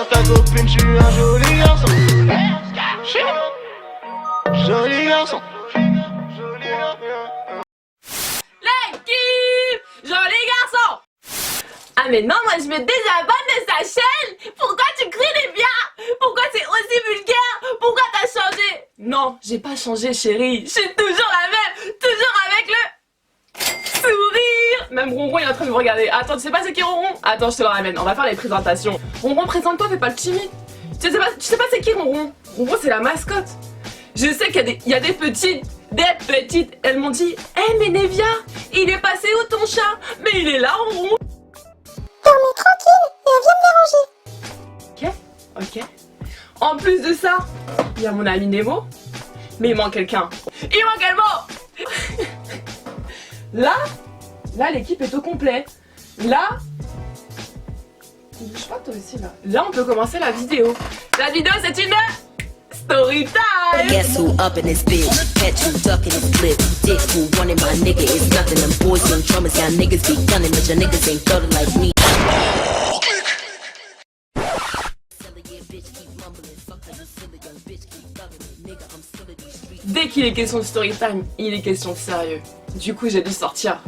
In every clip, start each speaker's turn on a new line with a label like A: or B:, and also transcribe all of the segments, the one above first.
A: ta copine, je suis un joli garçon. Joli garçon.
B: L'équipe, joli garçon. Ah mais non, moi je me désabonne de sa chaîne. Pourquoi tu cries les biens? Pourquoi c'est aussi vulgaire? Pourquoi t'as changé? Non, j'ai pas changé chérie, je suis toujours la même, toujours avec le sourire. Même Ronron il est en train de me regarder. Attends, tu sais pas c'est qui Ronron? Attends, je te le ramène, on va faire les présentations. Ronron, présente-toi, fais pas le timide. Tu sais pas c'est qui Ronron? Ronron c'est la mascotte. Je sais qu'il y a des petites, elles m'ont dit hey, mais Nevia, il est passé où ton chat? Mais il est là Ronron.
C: Dormez tranquille et viens me déranger.
B: Ok. En plus de ça, il y a mon ami Nemo. Mais il manque quelqu'un. Il manque Elmo. Là l'équipe est au complet. Là, bouge pas toi aussi là. Là on peut commencer la vidéo. La vidéo c'est une story time.
D: Guess who up in this bitch? Catch who ducking his clip. Dick who wanted my nigga is nothing. Them boys young drummers, y'all niggas be gunning, but your niggas ain't thought like me.
B: Dès qu'il est question de story time, il est question de sérieux. Du coup j'ai dû sortir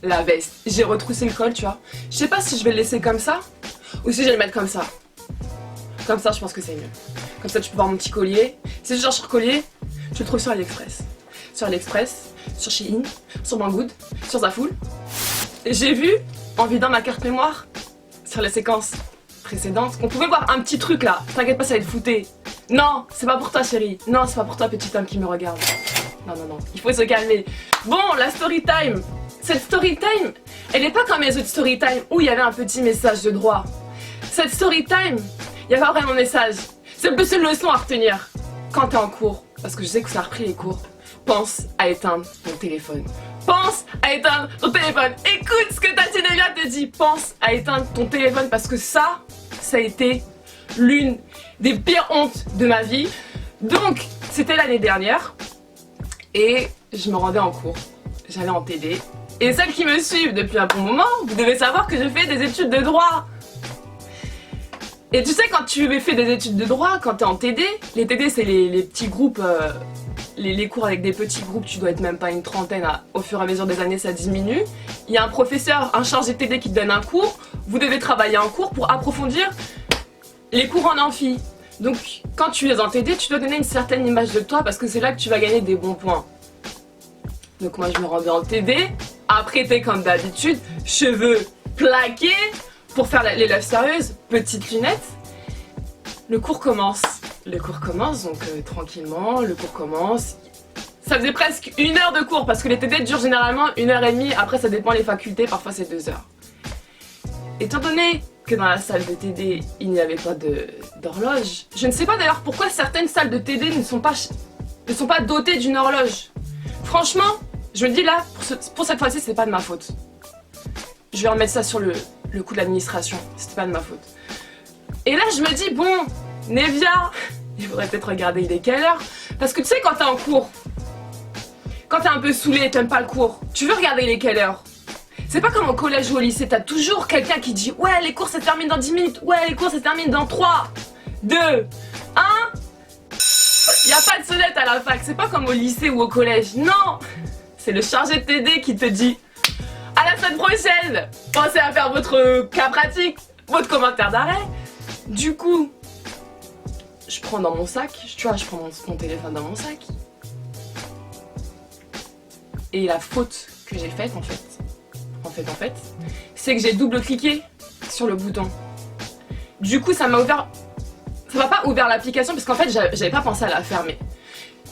B: la veste. J'ai retroussé le col, tu vois. Je sais pas si je vais le laisser comme ça ou si je vais le mettre comme ça. Comme ça je pense que c'est mieux. Comme ça tu peux voir mon petit collier. Si tu cherches un collier, tu le trouves sur AliExpress. Sur AliExpress, sur Shein, sur Banggood, sur Zaful. J'ai vu, en vidant ma carte mémoire, sur les séquences précédentes, qu'on pouvait voir un petit truc là. T'inquiète pas, ça va être flouté. Non, c'est pas pour toi chérie. Non, c'est pas pour toi petit homme qui me regarde. Non, non, non, il faut se calmer. Bon, la story time. Cette story time, elle est pas comme les autres story time où il y avait un petit message de droit. Cette story time, il y a pas vraiment de message. C'est plus une leçon à retenir. Quand t'es en cours, parce que je sais que ça a repris les cours, pense à éteindre ton téléphone. Pense à éteindre ton téléphone. Écoute ce que ta Nevia te dit. Pense à éteindre ton téléphone parce que ça a été l'une des pires hontes de ma vie. Donc, c'était l'année dernière et je me rendais en cours. J'allais en TD. Et celles qui me suivent depuis un bon moment, vous devez savoir que je fais des études de droit. Et tu sais, quand tu fais des études de droit, quand t'es en TD, les TD c'est les petits groupes, les cours avec des petits groupes, tu dois être même pas une trentaine, au fur et à mesure des années ça diminue. Il y a un professeur, un chargé de TD qui te donne un cours, vous devez travailler un cours pour approfondir les cours en amphi. Donc quand tu es en TD, tu dois donner une certaine image de toi parce que c'est là que tu vas gagner des bons points. Donc moi je me rendais en TD, apprêtée comme d'habitude, cheveux plaqués, pour faire l'élève sérieuse, petites lunettes. Le cours commence. Le cours commence, donc tranquillement, le cours commence. Ça faisait presque 1 heure de cours parce que les TD durent généralement 1h30, après ça dépend des facultés, parfois c'est 2 heures. Étant donné que dans la salle de TD, il n'y avait pas d'horloge, je ne sais pas d'ailleurs pourquoi certaines salles de TD ne sont pas dotées d'une horloge. Franchement, je me dis là, pour cette fois-ci, c'est pas de ma faute. Je vais remettre ça sur le coup de l'administration, c'était pas de ma faute. Et là, je me dis, bon, Nevia, il faudrait peut-être regarder il est quelle heure. Parce que tu sais, quand t'es en cours, quand t'es un peu saoulé, t'aimes pas le cours, tu veux regarder il est quelle heure. C'est pas comme au collège ou au lycée, t'as toujours quelqu'un qui dit ouais, les cours ça se termine dans 10 minutes, ouais, les cours ça se termine dans 3, 2, 1. Y a pas de sonnette à la fac, c'est pas comme au lycée ou au collège, non. C'est le chargé de TD qui te dit à la semaine prochaine, pensez à faire votre cas pratique, votre commentaire d'arrêt. Du coup, je prends dans mon sac, tu vois, je prends mon téléphone dans mon sac. Et la faute que j'ai faite en fait, c'est que j'ai double-cliqué sur le bouton. Du coup, ça m'a pas ouvert l'application parce qu'en fait, j'avais pas pensé à la fermer.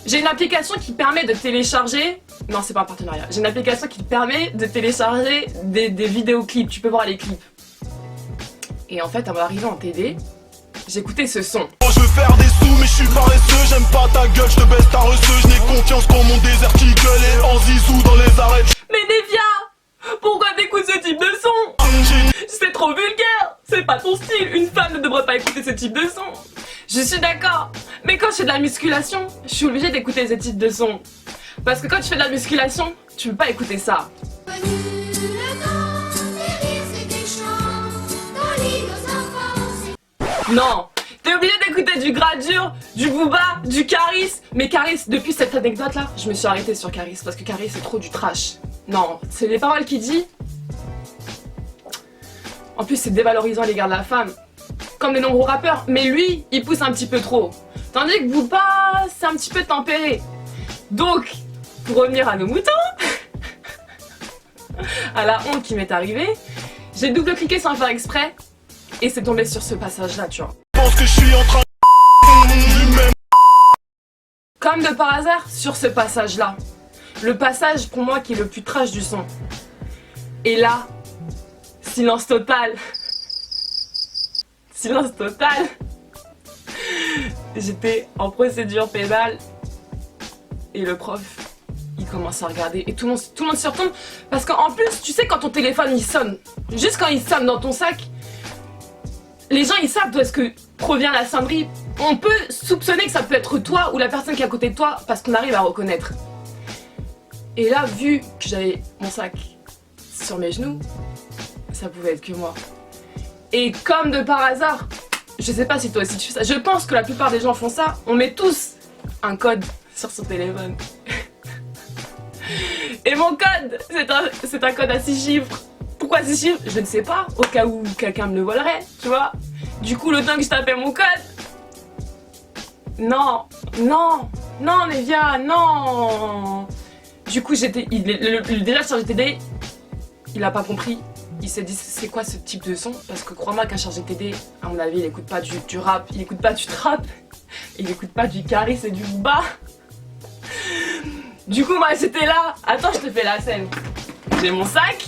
B: J'ai une application qui permet de télécharger... Non, c'est pas un partenariat. J'ai une application qui permet de télécharger des vidéoclips. Tu peux voir les clips. Et en fait, avant d'arriver en TD, j'écoutais ce son.
A: Je veux faire des sous, mais je suis paresseux. J'aime pas ta gueule, je te baisse ta reçue. Je n'ai confiance qu'en mon désert qui gueule et en zizou dans les arrêts.
B: Mais Nevia, pourquoi t'écoutes ce type de son? C'est trop vulgaire. C'est pas ton style. Une femme ne devrait pas écouter ce type de son. Je suis d'accord. Mais quand je fais de la musculation, je suis obligée d'écouter ce type de son. Parce que quand tu fais de la musculation, tu peux pas écouter ça. Non, j'écoutais du Gradure, du Booba, du Caris. Mais Caris, depuis cette anecdote là, je me suis arrêtée sur Caris parce que Caris c'est trop du trash. Non, c'est les paroles qu'il dit. En plus c'est dévalorisant à l'égard de la femme. Comme les nombreux rappeurs. Mais lui, il pousse un petit peu trop. Tandis que Booba, c'est un petit peu tempéré. Donc, pour revenir à nos moutons, à la honte qui m'est arrivée, j'ai double-cliqué sans faire exprès. Et c'est tombé sur ce passage-là, tu vois.
A: Je pense que je suis en train de...
B: Comme de par hasard, sur ce passage-là. Le passage, pour moi, qui est le plus trash du son. Et là, silence total. Silence total. J'étais en procédure pénale. Et le prof, il commence à regarder. Et tout le monde s'y retombe. Parce qu'en plus, tu sais, quand ton téléphone, il sonne. Juste quand il sonne dans ton sac, les gens, ils savent d'où est-ce que provient la sonnerie. On peut soupçonner que ça peut être toi ou la personne qui est à côté de toi parce qu'on arrive à reconnaître. Et là, vu que j'avais mon sac sur mes genoux, ça pouvait être que moi. Et comme de par hasard, je sais pas si toi aussi tu fais ça, je pense que la plupart des gens font ça, on met tous un code sur son téléphone. Et mon code, c'est un code à 6 chiffres. Pourquoi 6 chiffres? Je ne sais pas, au cas où quelqu'un me le volerait, tu vois. Du coup, le temps que je tapais mon code... Non, Nevia, non. Du coup, déjà sur GTD, il a pas compris. Il s'est dit, c'est quoi ce type de son? Parce que crois-moi qu'un chargé TD, à mon avis, il écoute pas du rap, il écoute pas du trap, il écoute pas du Caris et du Booba. Du coup, moi, j'étais là. Attends, je te fais la scène. J'ai mon sac.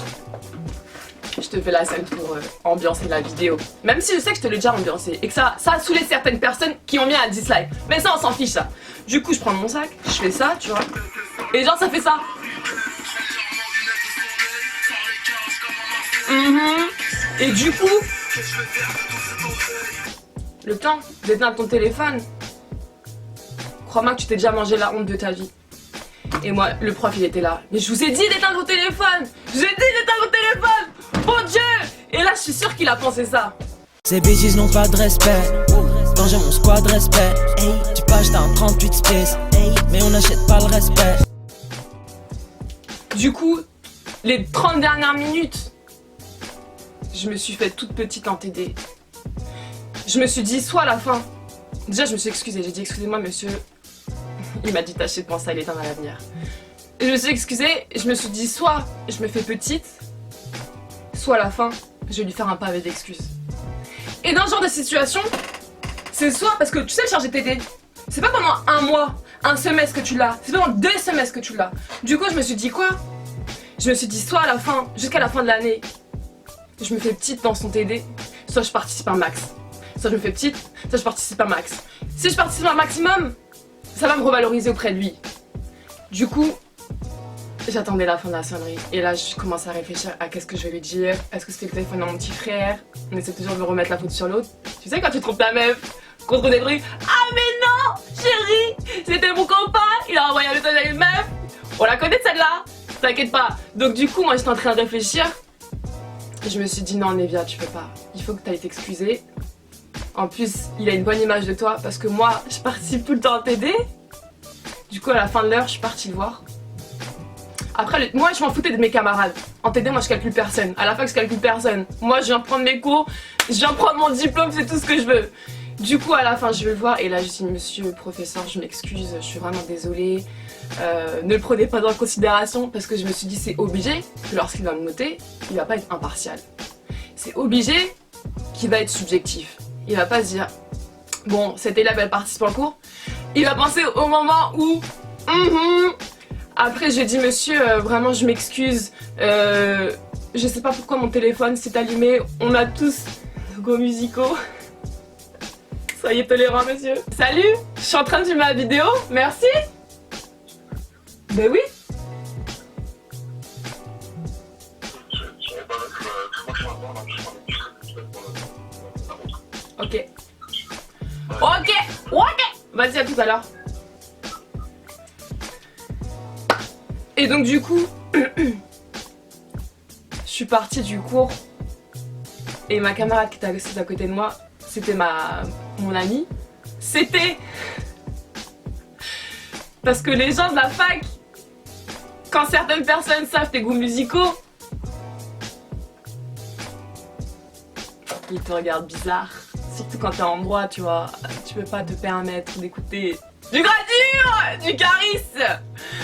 B: Je te fais la scène pour ambiancer la vidéo. Même si je sais que je te l'ai déjà ambiancé et que ça a saoulé certaines personnes qui ont mis un dislike. Mais ça, on s'en fiche, ça. Du coup, je prends mon sac, je fais ça, tu vois. Et genre, ça fait ça. Et du coup, le temps d'éteindre ton téléphone, crois-moi que tu t'es déjà mangé la honte de ta vie. Et moi, le prof, il était là. Mais je vous ai dit d'éteindre vos téléphones! Je vous ai dit d'éteindre vos téléphones! Bon Dieu! Et là, je suis sûre qu'il a pensé ça.
E: Ces bêtises n'ont pas de respect. Quand j'ai mon squad respect. Tu peux acheter un 38 space. Mais on n'achète pas le respect.
B: Du coup, les 30 dernières minutes, je me suis fait toute petite en TD. Je me suis dit, soit à la fin. Déjà, je me suis excusée. J'ai dit, excusez-moi, monsieur. Il m'a dit, tâchez de penser à l'éteindre à l'avenir. Je me suis excusée. Je me suis dit, soit je me fais petite, soit à la fin, je vais lui faire un pavé d'excuses. Et dans ce genre de situation, c'est soit parce que tu sais le chargé TD, c'est pas pendant un mois, un semestre que tu l'as, c'est pendant 2 semestres que tu l'as. Du coup, je me suis dit quoi? Je me suis dit soit à la fin, jusqu'à la fin de l'année, je me fais petite dans son TD, soit je participe à un max. Soit je me fais petite, soit je participe à un max. Si je participe à un maximum, ça va me revaloriser auprès de lui. Du coup, j'attendais la fin de la sonnerie. Et là, je commence à réfléchir à qu'est-ce que je vais lui dire. Est-ce que c'était le téléphone de mon petit frère? On essaie toujours de remettre la faute sur l'autre. Tu sais, quand tu trompes ta meuf contre des trucs. Ah mais non, chérie, c'était mon copain. Il a envoyé un message à une meuf. On la connaît celle-là. T'inquiète pas. Donc du coup, moi, j'étais en train de réfléchir. Et je me suis dit non, Nevia, tu peux pas. Il faut que tu ailles t'excuser. En plus, il a une bonne image de toi parce que moi, je participe tout le temps en TD. Du coup, à la fin de l'heure, je suis partie le voir. Après, moi, je m'en foutais de mes camarades. En TD, moi, je calcule personne. À la fac, je calcule personne. Moi, je viens prendre mes cours, je viens prendre mon diplôme, c'est tout ce que je veux. Du coup, à la fin, je vais le voir et là, je dis, monsieur le professeur, je m'excuse, je suis vraiment désolée. Ne le prenez pas en considération parce que je me suis dit, c'est obligé que lorsqu'il va me noter, il va pas être impartial. C'est obligé qu'il va être subjectif. Il va pas se dire, bon, cette élève, elle participe en cours. Il va penser au moment où... Après, j'ai dit, monsieur, vraiment, je m'excuse. Je sais pas pourquoi mon téléphone s'est allumé. On a tous nos goûts musicaux. Soyez tolérants, monsieur. Salut, je suis en train de filmer ma vidéo. Merci. Ben oui. Ok. Vas-y, à tout à l'heure. Et donc du coup, je suis partie du cours et ma camarade qui était assise à côté de moi, c'était mon amie. c'était parce que les gens de la fac, quand certaines personnes savent tes goûts musicaux, ils te regardent bizarre. Surtout quand t'es en droit, tu vois, tu peux pas te permettre d'écouter du gradure, du Caris.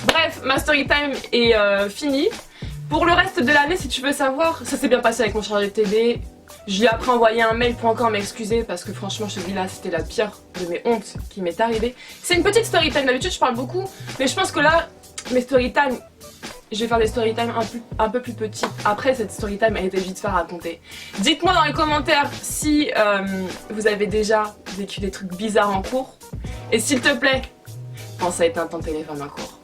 B: Bref, ma story time est finie. Pour le reste de l'année, si tu veux savoir, ça s'est bien passé avec mon chargé de TD. Je lui ai après envoyé un mail pour encore m'excuser parce que franchement, je te dis là, c'était la pire de mes hontes qui m'est arrivée. C'est une petite story time, d'habitude je parle beaucoup, mais je pense que là, mes story time, je vais faire des story time un peu plus petites. Après, cette story time a été vite fait à raconter. Dites-moi dans les commentaires si vous avez déjà vécu des trucs bizarres en cours. Et s'il te plaît, pense à éteindre ton téléphone en cours.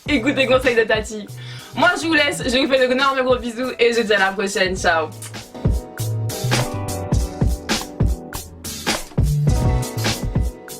B: Écoute les conseils de Tati. Moi je vous laisse, je vous fais d'énormes gros bisous et je vous dis à la prochaine, ciao.